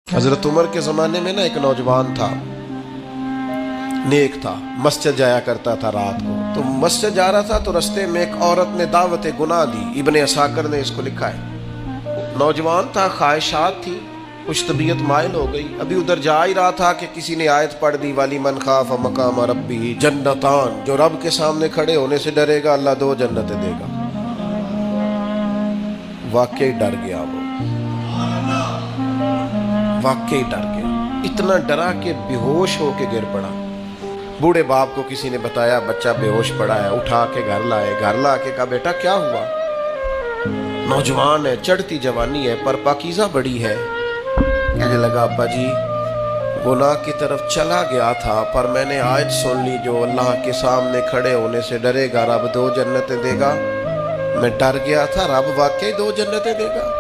حضرت عمر کے زمانے میں نا ایک نوجوان تھا، نیک تھا، مسجد جایا کرتا تھا رات کو۔ تو مسجد جا رہا تھا تو رستے میں ایک عورت نے دعوت گناہ دی، ابن عساکر نے اس کو لکھا ہے۔ نوجوان تھا، خواہشات تھی، کچھ طبیعت مائل ہو گئی، ابھی ادھر جا ہی رہا تھا کہ کسی نے آیت پڑھ دی، والی من خاف مقام ربی جنتان، جو رب کے سامنے کھڑے ہونے سے ڈرے گا اللہ 2 جنتیں دے گا۔ واقعی ڈر گیا وہ، واقعی ڈر گیا، اتنا ڈرا کہ بے ہوش ہو کے گر پڑا۔ بوڑھے باپ کو کسی نے بتایا بچہ بے ہوش پڑا ہے، اٹھا کے گھر لائے، گھر لا کے کہا بیٹا کیا ہوا؟ نوجوان ہے، چڑھتی جوانی ہے پر پاکیزہ بڑی ہے۔ کہنے لگا ابا جی گناہ کی طرف چلا گیا تھا، پر میں نے آیت سن لی جو اللہ کے سامنے کھڑے ہونے سے ڈرے گا رب 2 جنتیں دے گا، میں ڈر گیا تھا، رب واقعی 2 جنتیں دے گا۔